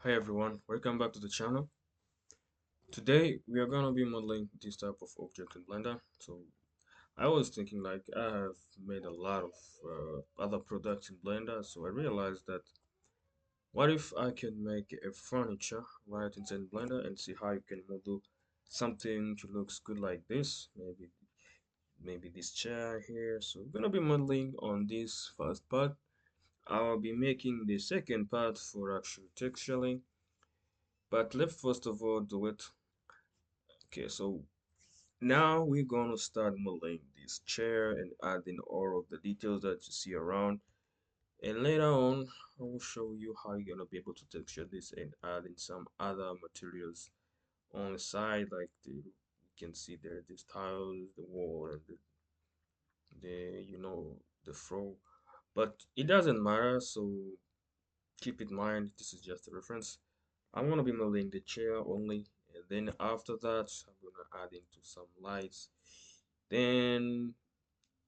Hi everyone, welcome back to the channel. Today we are gonna be modeling this type of object in Blender. So I was thinking like I have made a lot of other products in Blender, so I realized that what if I can make a furniture right inside Blender and see how you can model something which looks good like this. Maybe this chair here. So we're gonna be modeling on this first part. I'll be making the second part for actual texturing. But let's first of all do it. Okay, so now we're gonna start modeling this chair and adding all of the details that you see around. And later on, I will show you how you're gonna be able to texture this and add in some other materials on the side, like you can see there, these tiles, the wall, and the the floor. But it doesn't matter, so keep in mind this is just a reference. I'm gonna be modeling the chair only, and then after that, I'm gonna add into some lights. Then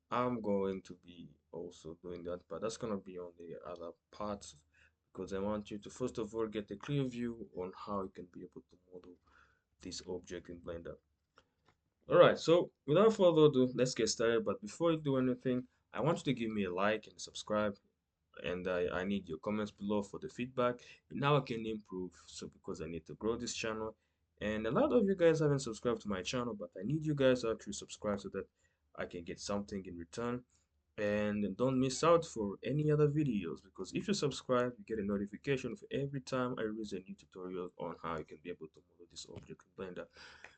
I'm going to be also doing that, but that's gonna be on the other parts because I want you to first of all get a clear view on how you can be able to model this object in Blender. Alright, so without further ado, let's get started. But before you do anything, I want you to give me a like and subscribe, and I need your comments below for the feedback and how I can improve. So because I need to grow this channel, and a lot of you guys haven't subscribed to my channel, but I need you guys to actually subscribe so that I can get something in return. And don't miss out for any other videos, because if you subscribe you get a notification for every time I release a new tutorial on how you can be able to model this object in Blender.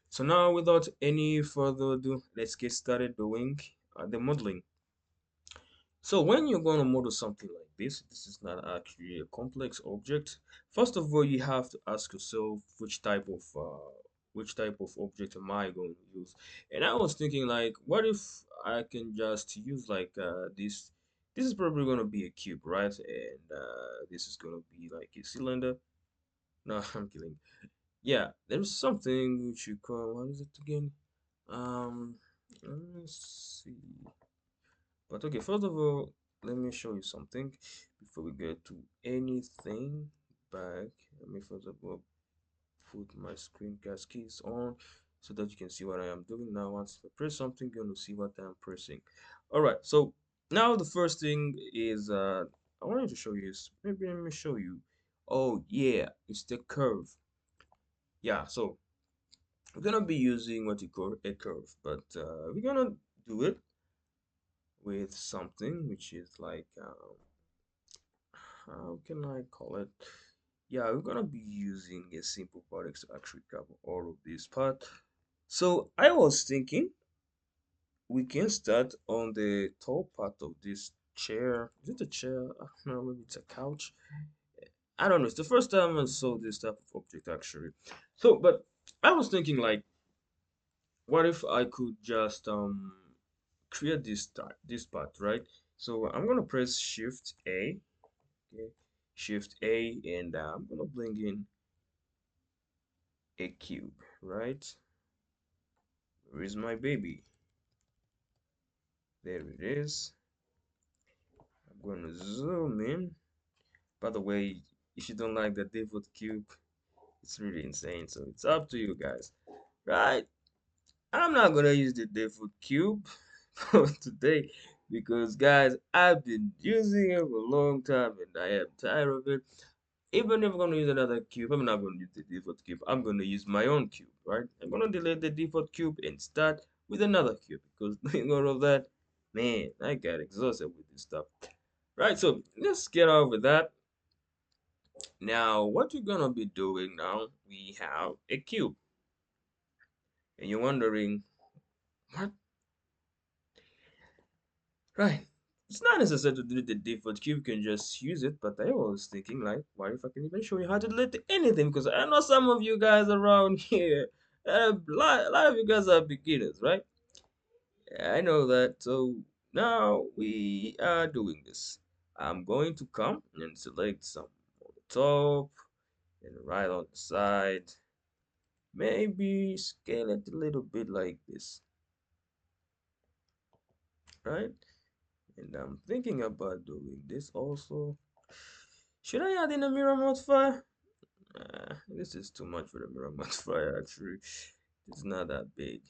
So now without any further ado, let's get started doing the modeling. So when you're going to model something like this is not actually a complex object. First of all, you have to ask yourself which type of object am I going to use? And I was thinking like, what if I can just use like this? This is probably going to be a cube, right? And this is going to be like a cylinder. No, I'm kidding. Yeah, there's something which you call, what is it again? Um, let's see. But okay, first of all, let me show you something before we get to anything back. Let me first of all put my screencast keys on so that you can see what I am doing now. Once I press something, you're going to see what I'm pressing. All right, so now the first thing is I wanted to show you is, maybe let me show you. Oh yeah, it's the curve. Yeah, so we're gonna be using what you call a curve, but we're gonna do it with something which is like how can I call it? Yeah, we're gonna be using a simple product to actually cover all of this part. So I was thinking we can start on the top part of this chair. Is it a chair? I don't know, maybe it's a couch. I don't know. It's the first time I saw this type of object actually. So, but I was thinking like, what if I could just create this part, right? So I'm gonna press Shift A, okay, Shift A, and I'm gonna bring in a cube, right? Where is my baby? There it is. I'm gonna zoom in. By the way, if you don't like the default cube, it's really insane. So it's up to you guys, right? I'm not gonna use the default cube for today because guys, I've been using it for a long time and I am tired of it. Even if I'm gonna use another cube, I'm not gonna use the default cube. I'm gonna use my own cube, right? I'm gonna delete the default cube and start with another cube because doing all of that, man, I got exhausted with this stuff. Right, so let's get on with that. Now, what we're gonna be doing now, we have a cube, and you're wondering, what? Right. It's not necessary to delete the default cube, you can just use it, but I was thinking like, what if I can even show you how to delete anything? Because I know some of you guys around here, a lot of you guys are beginners, right? Yeah, I know that. So now we are doing this. I'm going to come and select some on the top and right on the side. Maybe scale it a little bit like this, right? And I'm thinking about doing this also. Should I add in a mirror modifier? This is too much for the mirror modifier actually. It's not that big,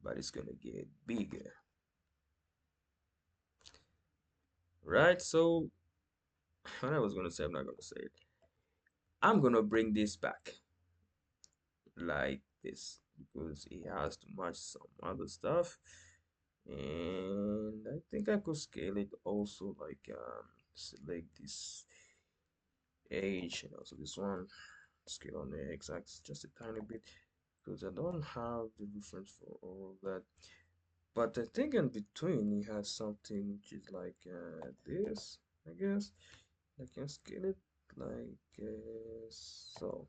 but it's gonna get bigger. Right? So what I was gonna say, I'm not gonna say it. I'm gonna bring this back like this because it has to match some other stuff. And I think I could scale it also like select this age and also this one, scale on the x-axis just a tiny bit because I don't have the reference for all of that. But I think in between it has something which is like this, I guess. I can scale it like so.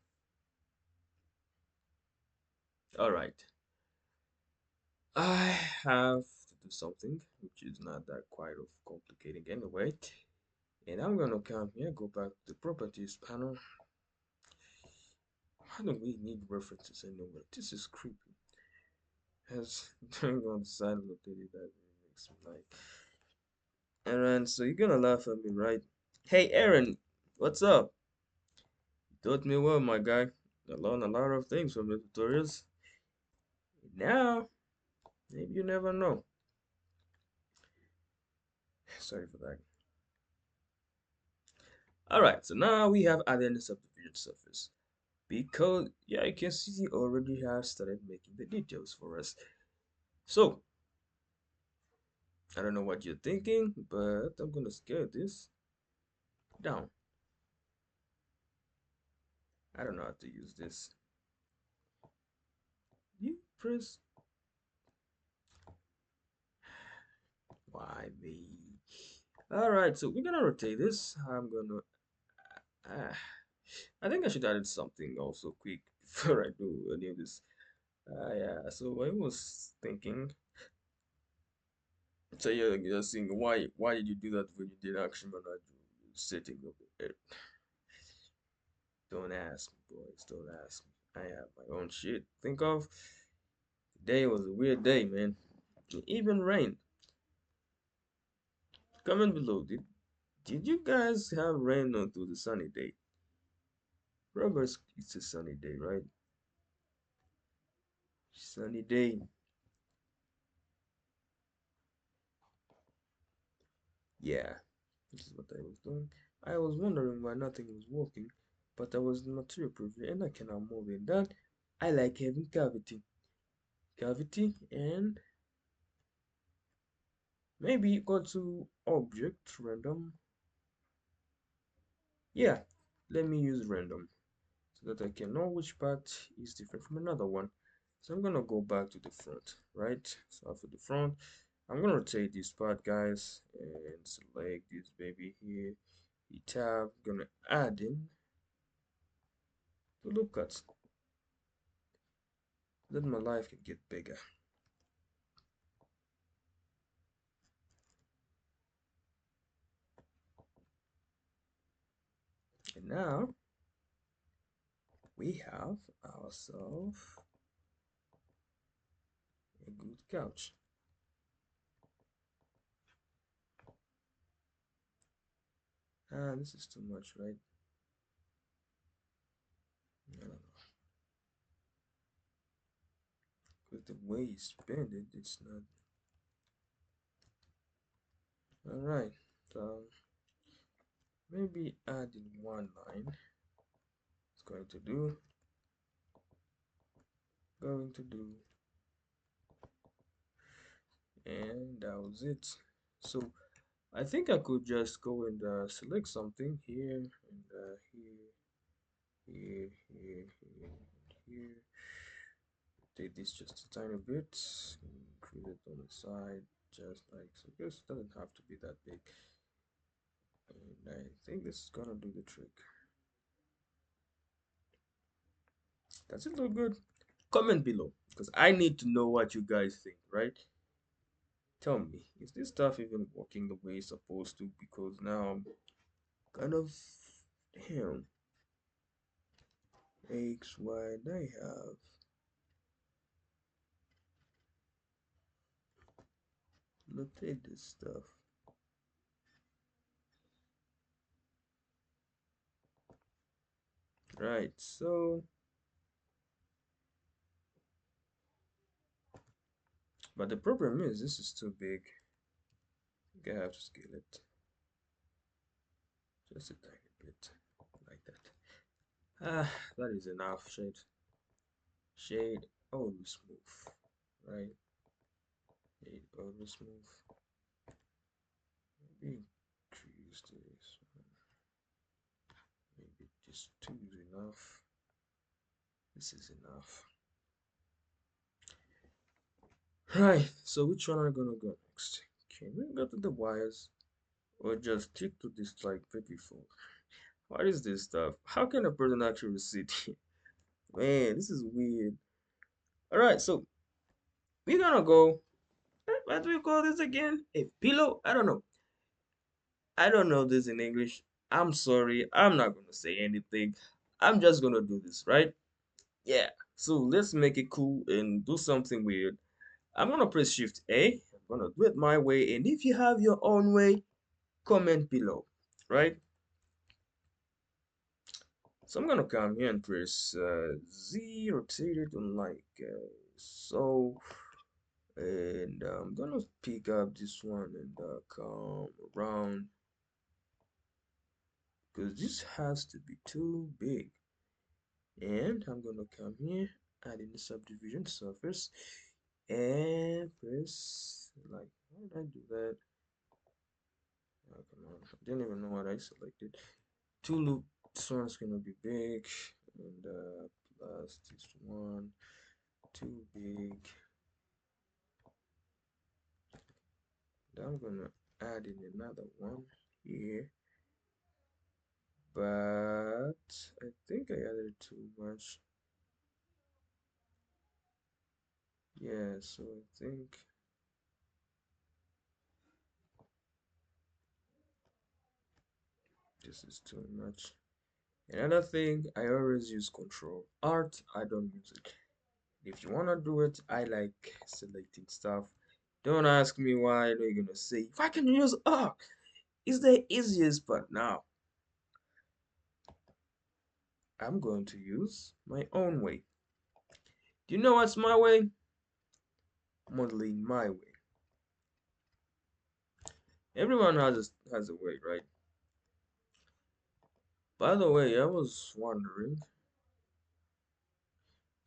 All right. I have to do something which is not that quite of complicating anyway. And I'm gonna come here, go back to the properties panel. Why do we need references anyway? This is creepy. As during on the side located that makes me like Aaron, so you're gonna laugh at me, right? Hey Aaron, what's up? Taught me well, my guy. I learned a lot of things from the tutorials. Now, maybe you never know. Sorry for that. Alright, so now we have added the subdivision surface. Because, yeah, you can see he already has started making the details for us. So, I don't know what you're thinking, but I'm gonna scale this down. I don't know how to use this. You press Y, me. Alright, so we're gonna rotate this. I'm gonna I think I should add something also quick before I do any of this. Yeah, so I was thinking, so you're saying why did you do that when you did action manage setting of it? Don't ask me, boys, don't ask me. I have my own shit. Think of today was a weird day, man. It even rained. Comment below. Did you guys have rain on through the sunny day? Roberts, it's a sunny day, right? Sunny day. Yeah, this is what I was doing. I was wondering why nothing was working, but I was material preview and I cannot move in that. I like having cavity. Cavity and maybe go to object random. Yeah, let me use random so that I can know which part is different from another one. So I'm gonna go back to the front, right? So after the front, I'm gonna rotate this part, guys, and select this baby here. The tab, gonna add in the loop cuts. Then my life can get bigger. And now we have ourselves a good couch. This is too much, right? I don't know. Because the way you spend it, it's not. Alright, so maybe adding one line is going to do, and that was it. So I think I could just go and select something here and here, here. Take this just a tiny bit, increase it on the side, just like so. This doesn't have to be that big, and I think this is gonna do the trick. Does it look good? Comment below because I need to know what you guys think, right? Tell me, is this stuff even working the way it's supposed to? Because now I'm kind of damn X, Y, I have notate this stuff. Right, so, but the problem is this is too big. I think I have to scale it just a tiny bit, like that. Ah, that is enough. Shade, always smooth, right? Shade, always smooth. Maybe increase this. Maybe just two is enough. This is enough. Right, so which one are gonna go next? Can we go to the wires or just stick to this like before? What is this stuff? How can a person actually sit here? Man, this is weird. Alright, so we're gonna go. What do we call this again? A pillow? I don't know. I don't know this in English. I'm sorry. I'm not gonna say anything. I'm just gonna do this, right? Yeah. So let's make it cool and do something weird. I'm gonna press Shift A. I'm gonna do it my way, and if you have your own way, comment below, right? So I'm gonna come here and press Z, rotate it on like so, and I'm gonna pick up this one and come around because this has to be too big. And I'm gonna come here, add in the subdivision surface, and press like, how did I do that? Oh, come on, I didn't even know what I selected. Two loop, this one's gonna be big, and plus this one, too big. Then I'm gonna add in another one here, but I think I added too much. Yeah, so I think this is too much. Another thing, I always use Control Alt. I don't use it. If you wanna do it, I like selecting stuff. Don't ask me why. I know you're gonna say, if I can use Alt, it's the easiest. But now I'm going to use my own way. Do you know what's my way? Modeling my way. Everyone has a way, right? By the way, I was wondering,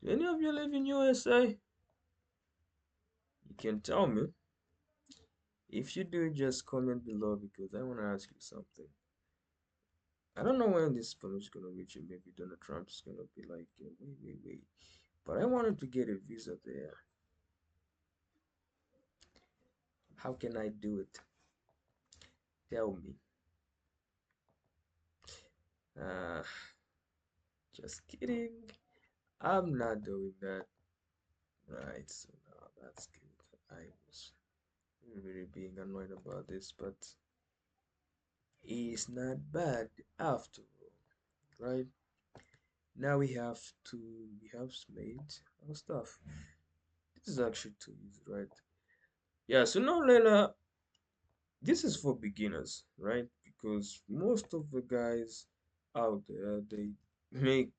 do any of you live in USA? You can tell me. If you do, just comment below because I want to ask you something. I don't know when this information is gonna reach you. Maybe Donald Trump is gonna be like, wait. But I wanted to get a visa there. How can I do it? Tell me. Uh, just kidding. I'm not doing that. Right, so now that's good. I was really being annoyed about this, but it's not bad after all, right? Now we have made our stuff. This is actually too easy, right? Yeah, so now Layla, this is for beginners, right? Because most of the guys out there, they make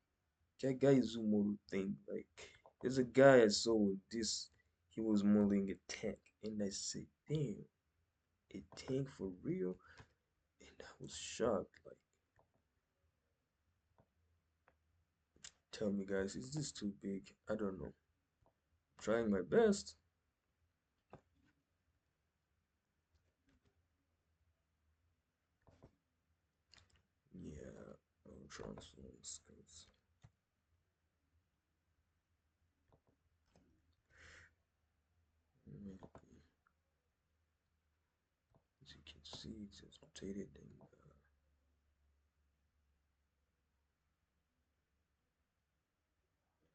that guy Zumuru thing. Like, there's a guy I saw with this, he was modeling a tank, and I said, damn, a tank for real? And I was shocked. Like, tell me, guys, is this too big? I don't know. Trying my best. Yeah, I'll transform skills. Maybe, as you can see, it says rotated and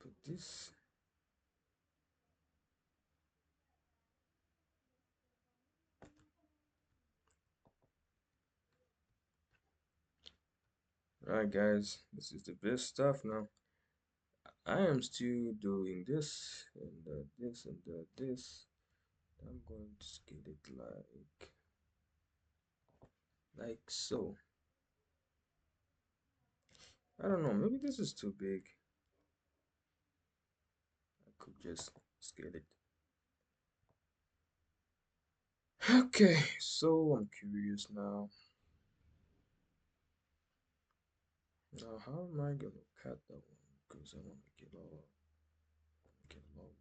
put this. Alright, guys, this is the best stuff now. I am still doing this and this and this. I'm going to scale it like so. I don't know, maybe this is too big. I could just scale it. Okay, so I'm curious now. Now, how am I gonna cut that one? Because I want to get along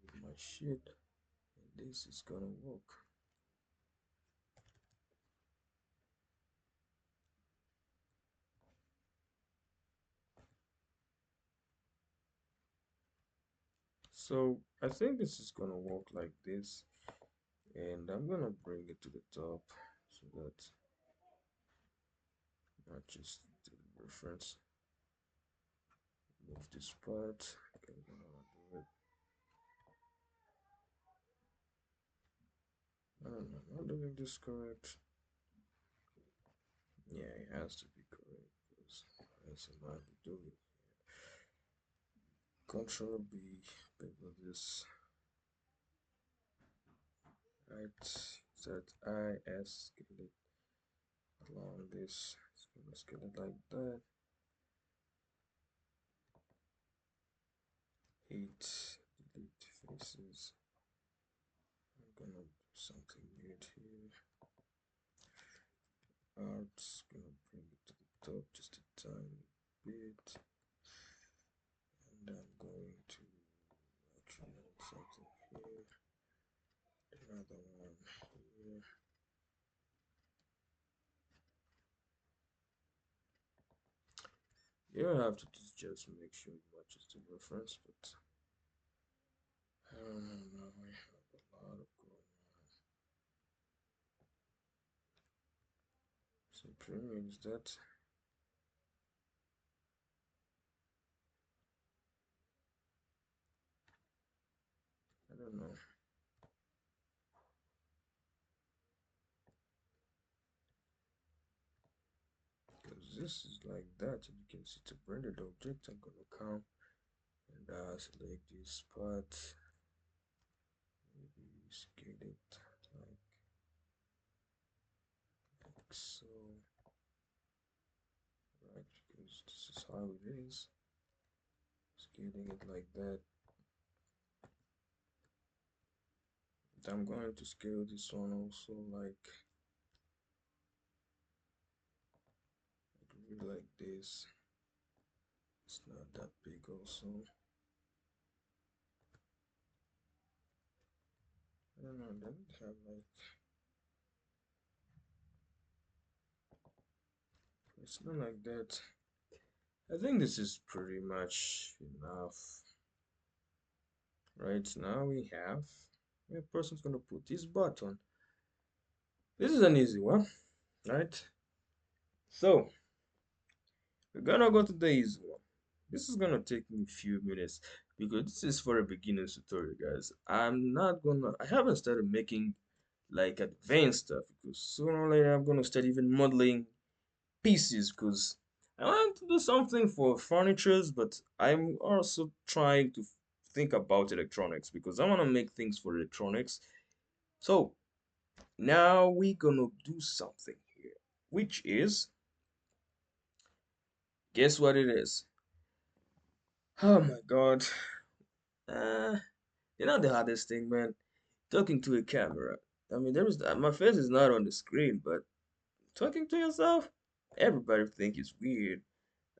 with my shit, and this is gonna work. So I think this is gonna work like this, and I'm gonna bring it to the top so that matches the reference. Move this part. Okay, I'm gonna do it. I don't know, am I doing this correct? Yeah, it has to be correct because else I might be doing it. Control B, paper this right. Set I S scale it along this. It's gonna scale it like that. 8 delete faces. I'm gonna do something weird here. Art's gonna bring it to the top just a tiny bit. And I'm going to actually add something here. Another one here. You don't have to just make sure it matches the reference, but I don't know now. I have a lot of going on. So pretty much that. I don't know. Because this is like that, and you can see it's a branded object. I'm gonna come and select this spot. Maybe scale it like so. Right, because this is how it is. Scaling it like that. I'm going to scale this one also like this. It's not that big also. I don't know, then have like it's not like that. I think this is pretty much enough. Right now we have a person's gonna put this button. This is an easy one, right? So we're gonna go to the easy one. This is gonna take me a few minutes because this is for a beginner's tutorial, guys. I haven't started making like advanced stuff because sooner or later I'm gonna start even modeling pieces because I want to do something for furnitures, but I'm also trying to think about electronics because I want to make things for electronics. So now we're gonna do something here, which is, guess what it is? Oh my God. Uh, the hardest thing, man, talking to a camera. I mean, my face is not on the screen, but talking to yourself, everybody think it's weird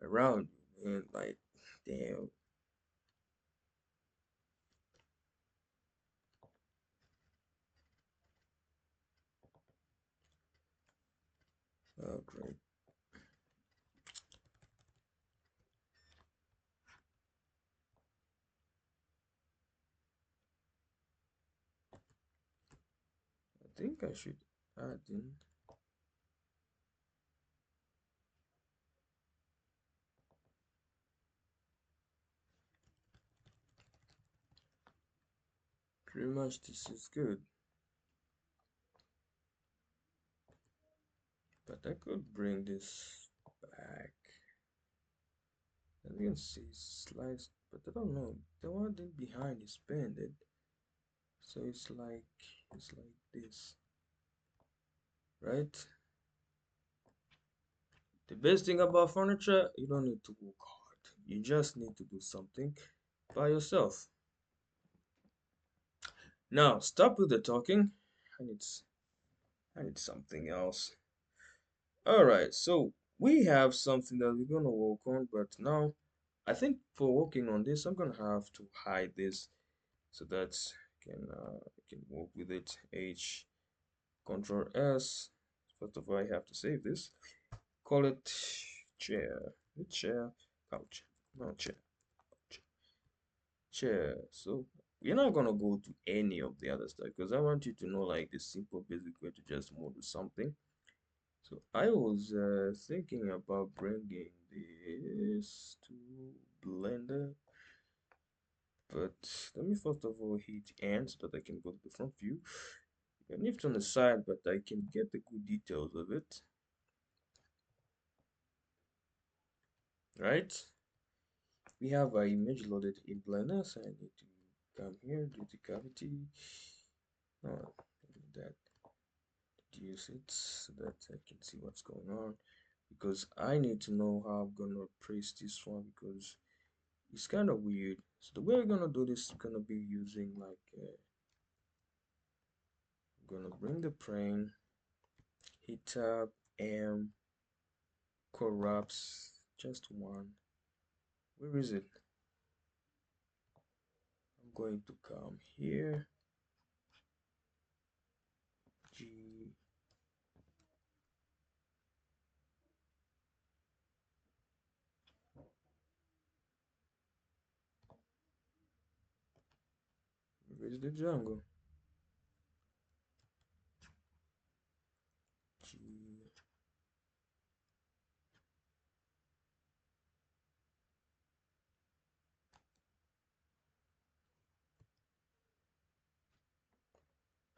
around you, man. Like, damn. Oh, great. I think I should add in. Pretty much this is good, but I could bring this back. And you can see slice, but I don't know. The one thing behind is bended, so it's like this, right? The best thing about furniture, you don't need to work hard. You just need to do something by yourself. Now, stop with the talking. I need, I need something else. All right, so we have something that we're gonna work on, but now I think for working on this, I'm gonna have to hide this so that I can work with it. H Control S. First of all, I have to save this. Call it chair. Chair, couch. No chair, chair. So we're not gonna go to any of the other stuff because I want you to know like the simple basic way to just model something. So I was thinking about bringing this to Blender, but let me first of all hit N so that I can go to the front view. You can lift on the side, but I can get the good details of it, right? We have our image loaded in Blender, so I need to come here, do the cavity. No, that reduce it so that I can see what's going on because I need to know how I'm gonna trace this one because it's kind of weird. So the way we're gonna do this is gonna be using like I'm gonna bring the plane, hit tab, M, corrupts just one. Where is it? I'm going to come here, G. Where's the jungle? G.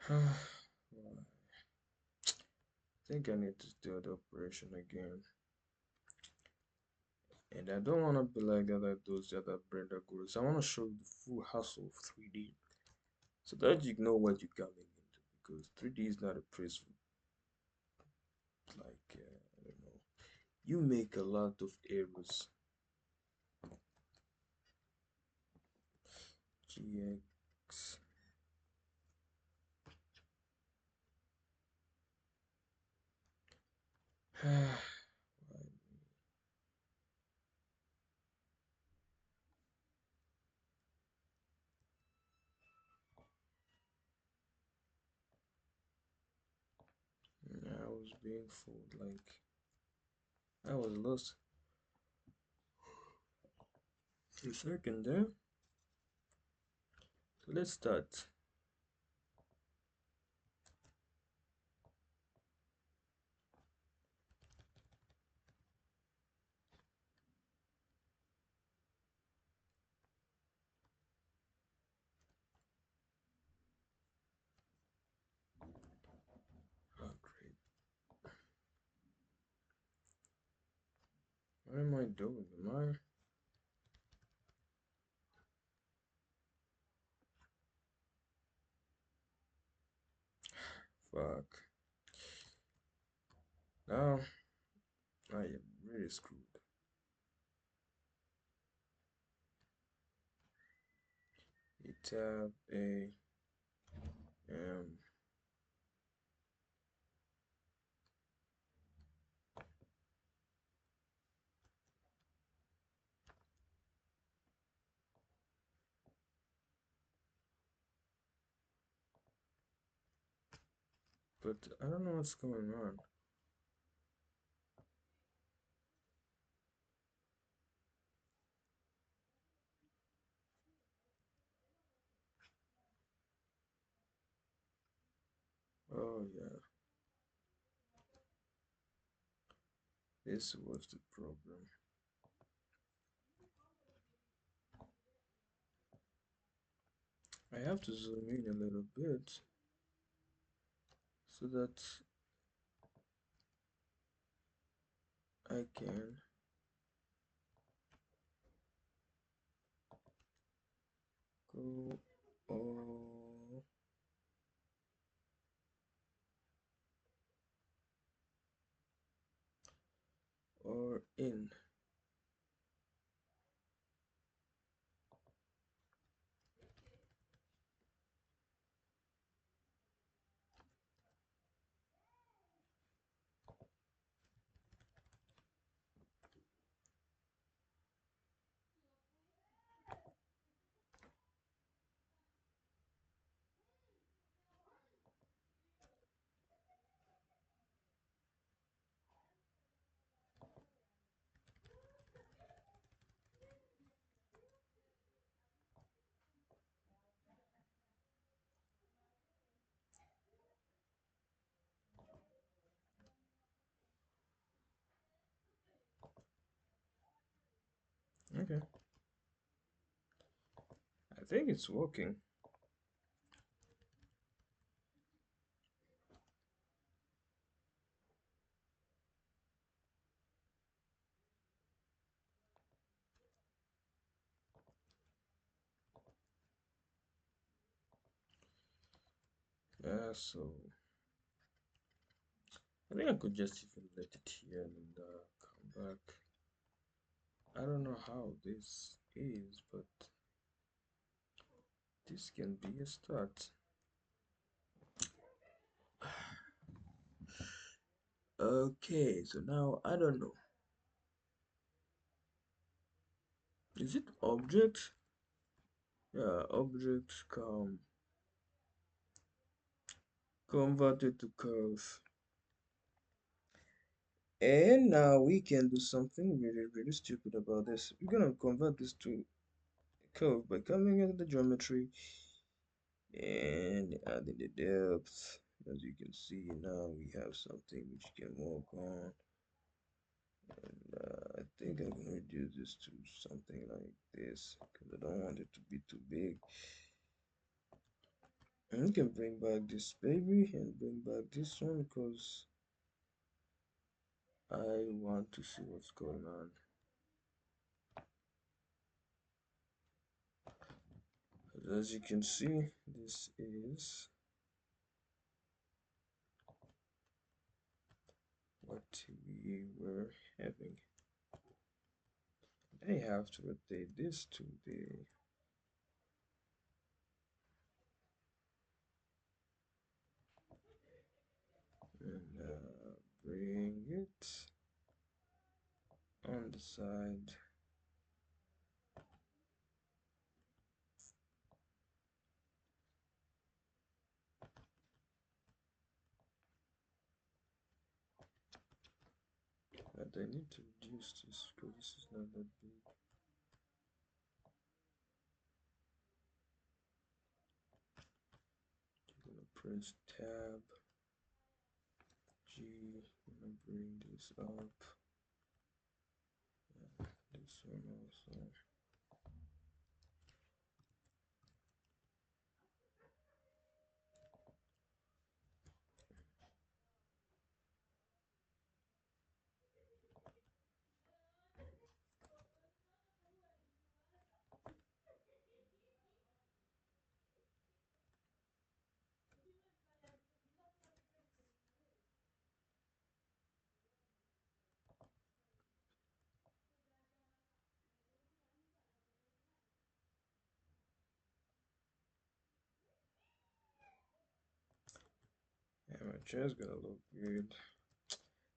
I think I need to do the operation again. And I don't want to be like those other Brenda gurus. I want to show you the full hustle of 3D so that you know what you're coming into because 3D is not a place like I don't know. You make a lot of errors. GX. I was being fooled. Like I was lost for a second there. So let's start. Oh, great. What am I doing? Am I? Fuck. Now I am really screwed. Tab A M. But I don't know what's going on. Oh yeah, this was the problem. I have to zoom in a little bit so that I can go all or in. Okay, I think it's working. Yeah, so I think I could just even let it here and come back. I don't know how this is, but this can be a start. Okay, so now I don't know. Is it object? Yeah, object converted to curve. And now we can do something really stupid about this. We're gonna convert this to curve by coming into the geometry and adding the depth. As you can see now we have something which can work on. And I think I'm gonna reduce this to something like this because I don't want it to be too big. And we can bring back this baby and bring back this one because I want to see what's going on. As you can see, this is what we were having. I have to rotate this to the and bring it on the side. But I need to reduce this because this is not that big. I'm gonna press Tab G. I'm gonna bring this up. This one also. Yeah, my chair's gonna look good.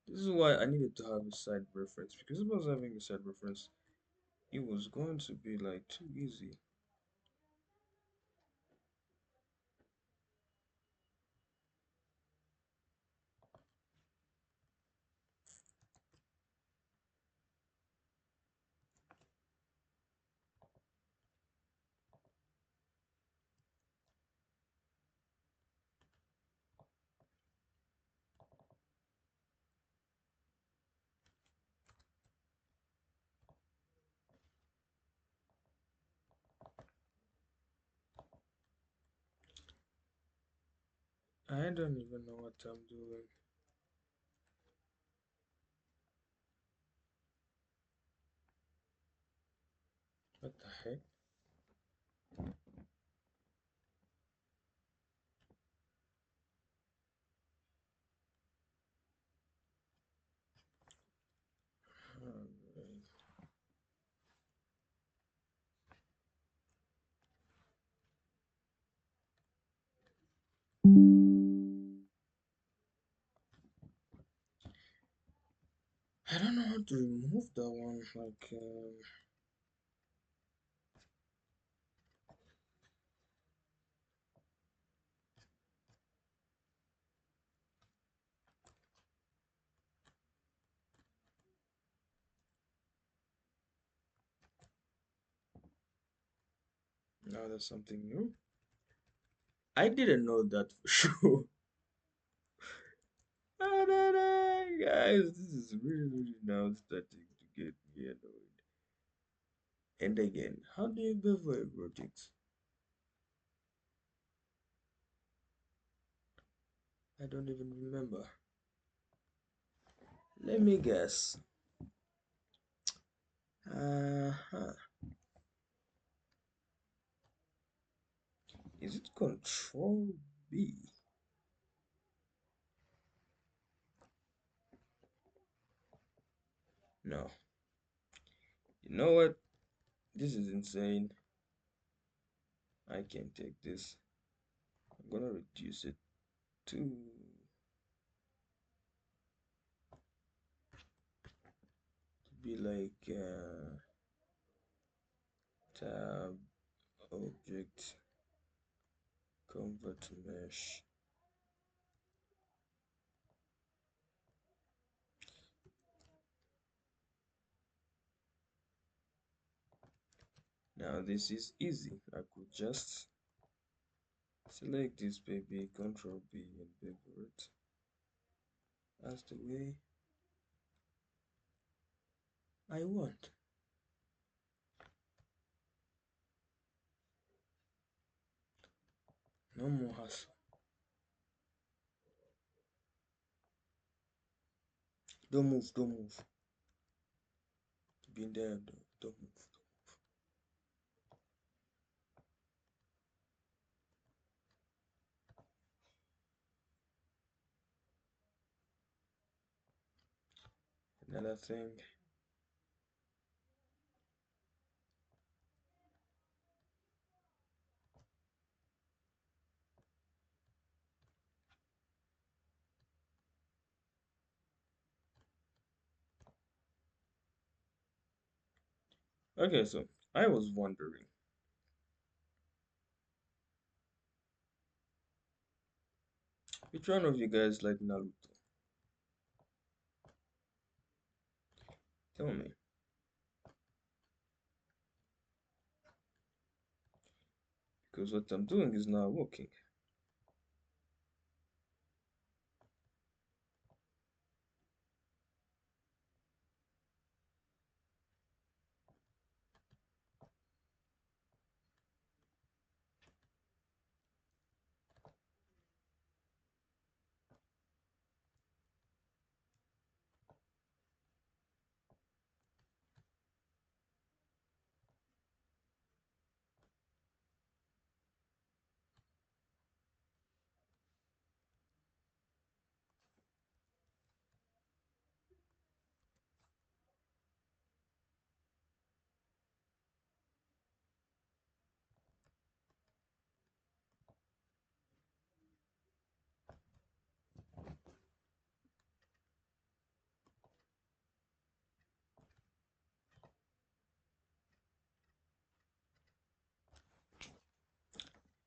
This is why I needed to have a side reference because if I was having a side reference, it was going to be like too easy. I don't even know what I'm doing. What the heck? Alright. I don't know how to remove that one. Like, now there's something new. I didn't know that for sure. Guys, this is really now starting to get me annoyed. And again, how do you pay for a project? I don't even remember. Let me guess. Uh-huh. Is it Control B? No. You know what? This is insane. I can't take this. I'm gonna reduce it to be like tab object convert to mesh. Now this is easy. I could just select this baby, Control B and bevel it. That's the way I want. No more hassle. Don't move, don't move. Been there, don't move. Another thing. Okay, so I was wondering, which one of you guys like Naruto? Tell me, because what I'm doing is not working.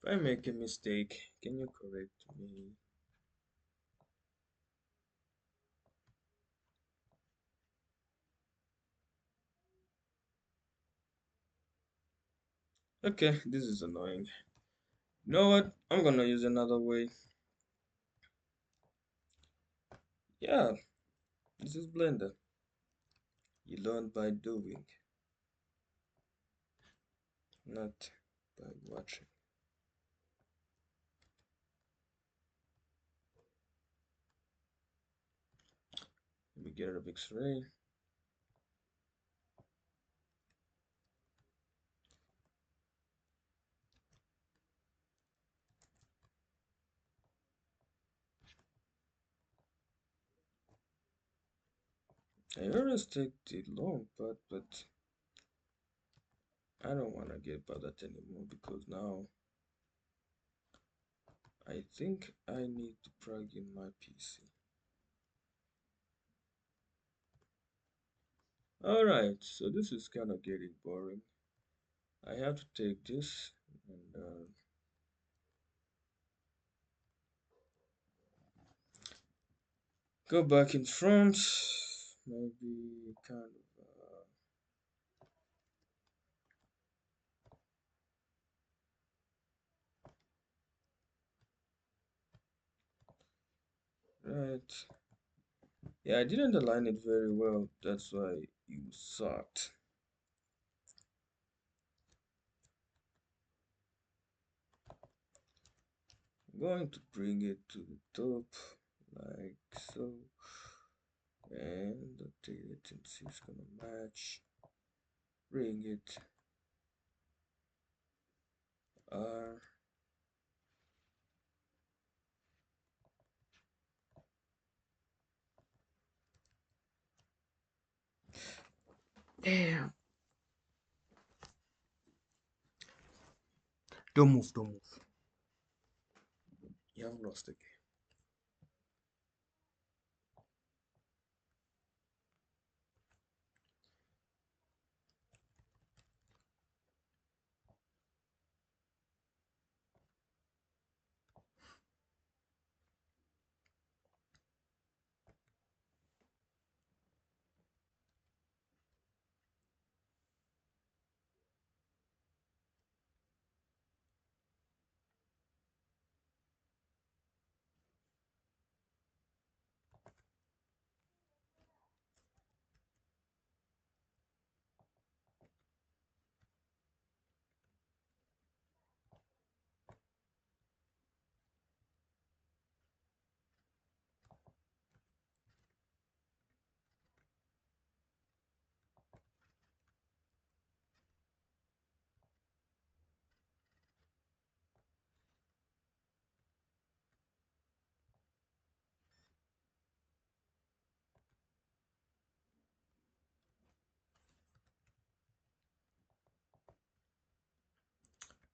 If I make a mistake, can you correct me? Okay, this is annoying. You know what? I'm gonna use another way. Yeah, this is Blender. You learn by doing, not by watching. Let me get rid of X-ray. I always take the long part, but I don't want to get by that anymore because now I think I need to plug in my PC. Alright, so this is kind of getting boring. I have to take this and go back in front. Maybe kind of. Right. Yeah, I didn't align it very well. That's why you sucked. going to bring it to the top like so, and the latency is gonna match. Bring it R. Damn. Don't move, don't move. You have lost again.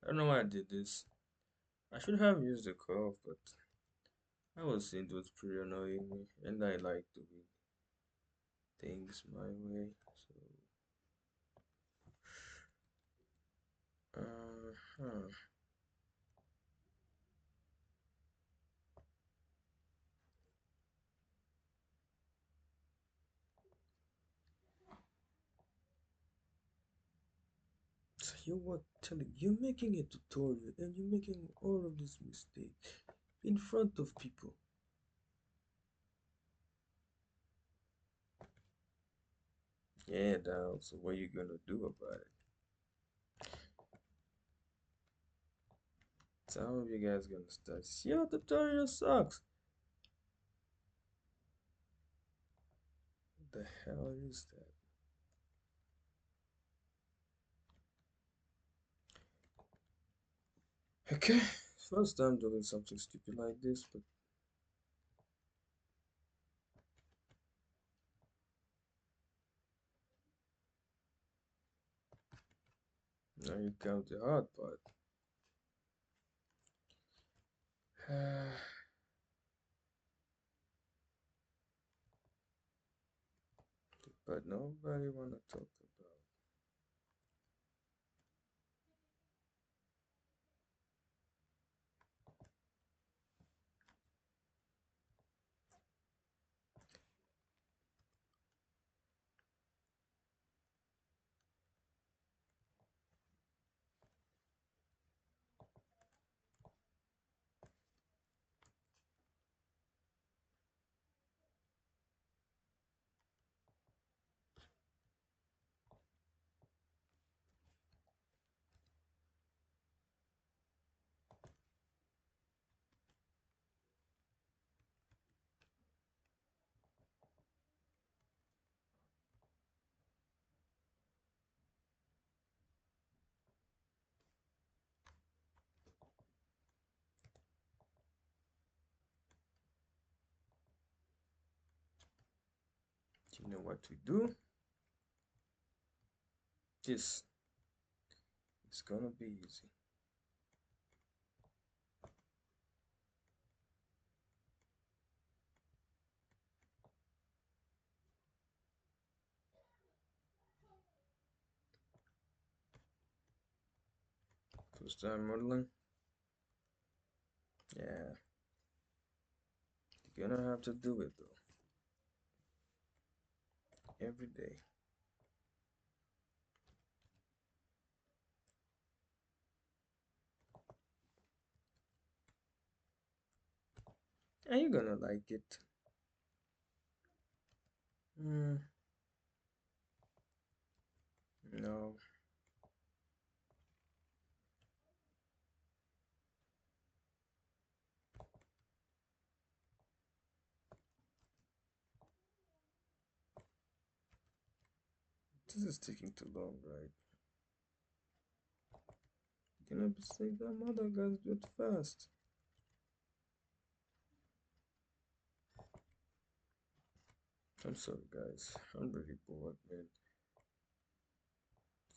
I don't know why I did this. I should have used the curve, but I was seeing it was pretty annoying me, and I like doing things my way. So, huh. So you were telling you're making a tutorial and you're making all of these mistakes in front of people. Yeah, now, so what you gonna do about it? Some of you guys gonna start. Your tutorial sucks. What the hell is that? Okay, first time doing something stupid like this, but now you count the hard part. But nobody wanna talk about. You know what we do? This is gonna be easy. First time modeling. Yeah, you're gonna have to do it though. Every day. And you're gonna like it. Hmm. No. This is taking too long, right? Can I be saying that mother guys do it fast? I'm sorry, guys. I'm really bored, man.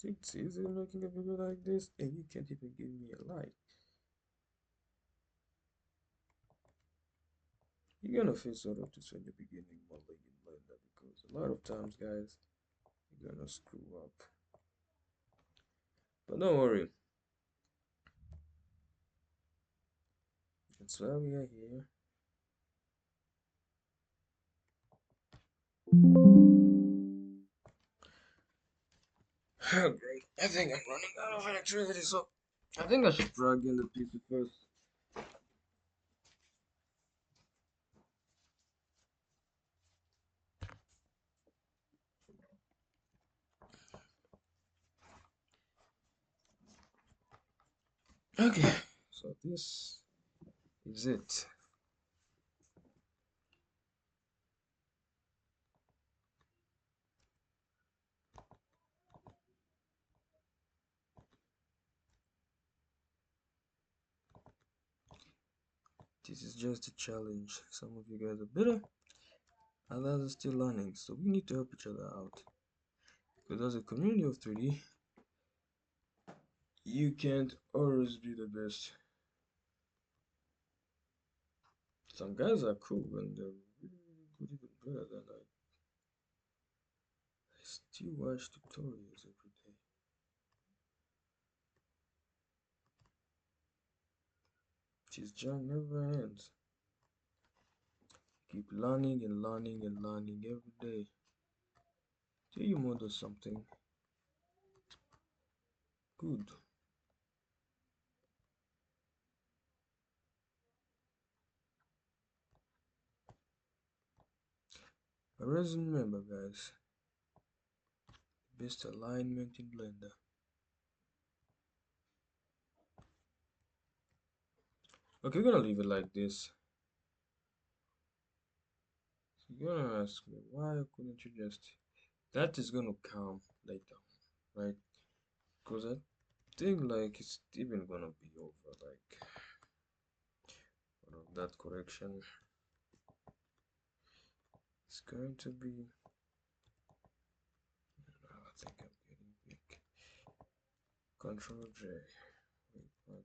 Think it's easy making a video like this, and you can't even give me a like. You're gonna face all of this when you're beginning modeling in Blender because a lot of times, guys, you're gonna screw up. But don't worry, that's why we are here. Oh, great. I think I'm running out of electricity, so I think I should plug in the PC first. Okay, so this is it. This is just a challenge. Some of you guys are better, others are still learning, so we need to help each other out. Because as a community of 3D, you can't always be the best. Some guys are cool and they're really good, even better than I. I still watch tutorials every day. This journey never ends. Keep learning and learning and learning every day. Till you model something good. Always remember, guys, best alignment in Blender. Okay, we're gonna leave it like this. So you're gonna ask me, why couldn't you just... That is gonna come later, right? Because I think like it's even gonna be over, like one of that correction. It's going to be... I think I'm getting big. Control J. Wait, what?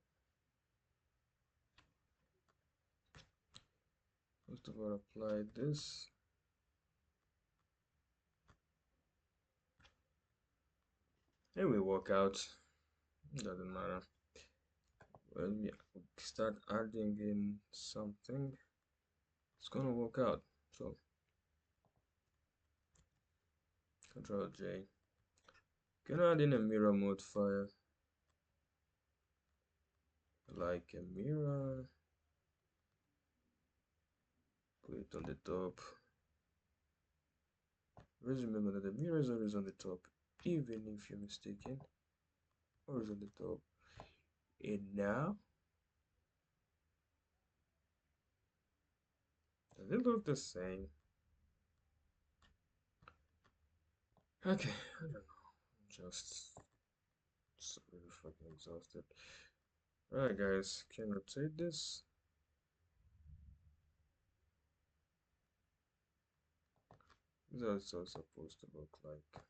First of all, apply this. It will work out. Doesn't matter. When we start adding in something, it's gonna work out. So Control J. Can add in a mirror modifier, like a mirror. Put it on the top. Always remember that the mirror is always on the top, even if you're mistaken. Always on the top. And now, does it look the same? Okay, I don't know. I'm just so really fucking exhausted. Alright, guys, can rotate this. This is how it's all supposed to look like.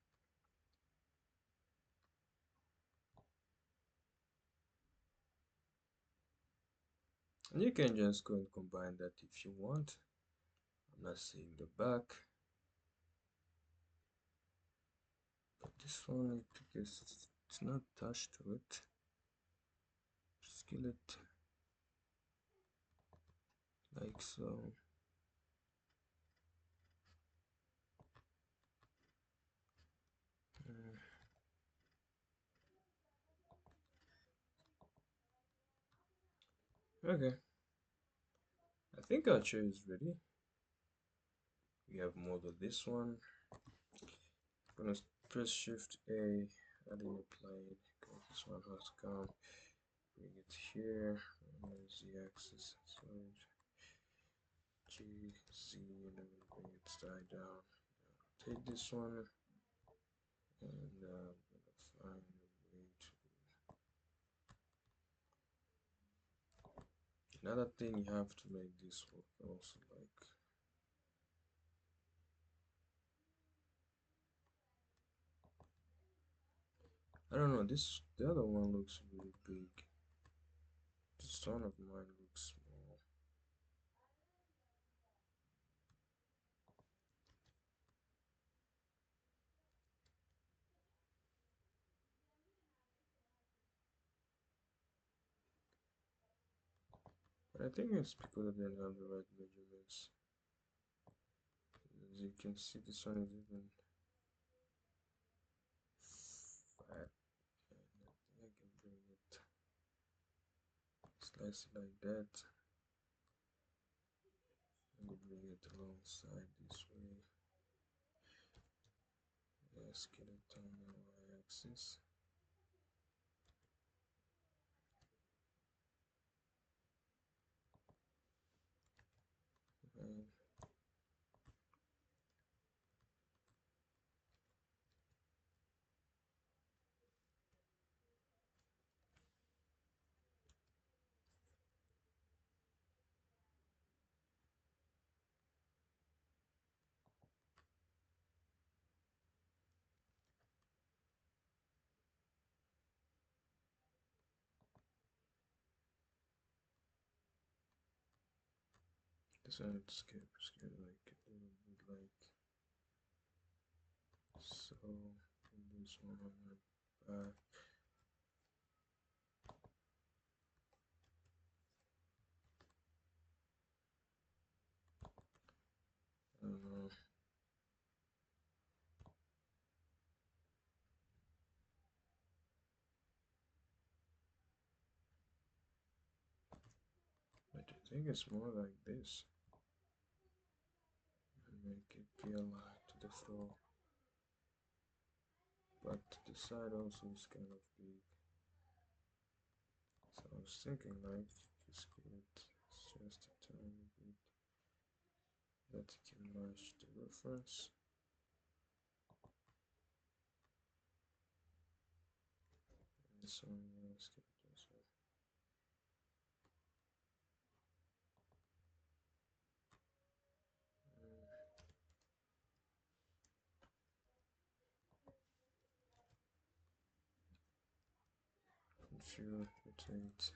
And you can just go and combine that if you want. I'm not seeing the back. But this one, because it's not attached to it. Scale it like so. Okay, I think our chair is ready. We have modeled this one. I'm gonna press Shift A, adding a plane. Okay, this one has to come. Bring it here. Z axis. So G, Z, and then bring it side down. Take this one. and I'm gonna find a way to. Another thing you have to make this work also, like, I don't know, this the other one looks really big. This one of mine looks small. But I think it's because I didn't have the right measurements. As you can see, this one is even fat. And I think I can bring it, slice it like that. I'm gonna bring it alongside this way. Let's get it on the y-axis. And this one it's scared like a little bit like so. And this one on my back. I don't know. But I think it's more like this. And make it feel like to the floor. But the side also is kind of big. So I was thinking like just give it just a tiny bit that you can match the reference. And this one, let's get it as well. Configure rotate.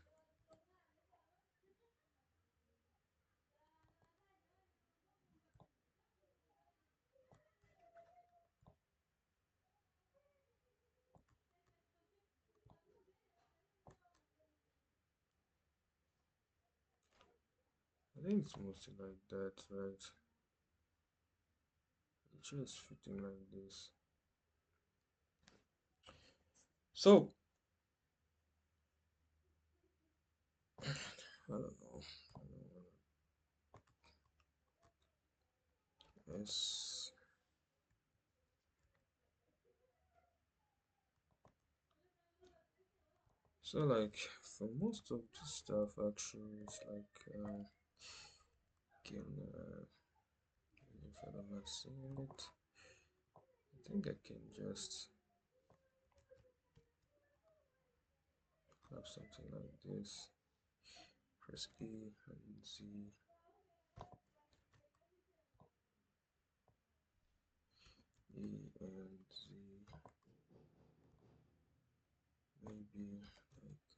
I think it's mostly like that, right? It's just fitting like this. So I don't know. I don't wanna. Yes. So like for most of the stuff, actually, it's like can if I'm not seeing it, I think I can just have something like this. Press E and Z, E and Z, maybe like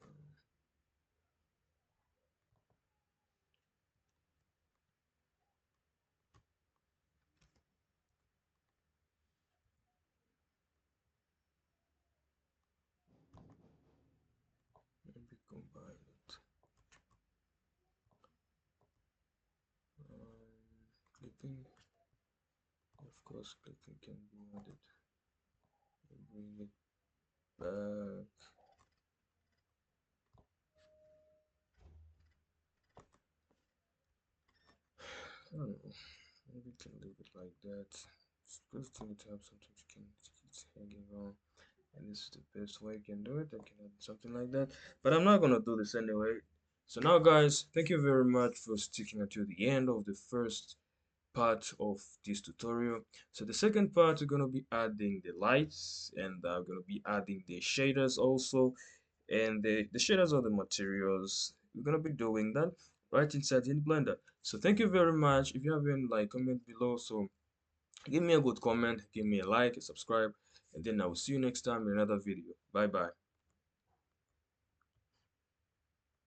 maybe combine it. Clipping, of course, clipping can be added. And bring it back. I don't know. Maybe we can leave it like that. It's good thing to have something you can keep hanging on. And this is the best way you can do it. I can add something like that. But I'm not gonna do this anyway. So now guys, thank you very much for sticking until the end of the first part of this tutorial. So the second part, we're going to be adding the lights, and I'm going to be adding the shaders also, and the shaders are the materials. We're going to be doing that right inside in Blender. So thank you very much. If you have any like comment below, so give me a good comment, give me a like, and subscribe, and then I will see you next time in another video. Bye bye.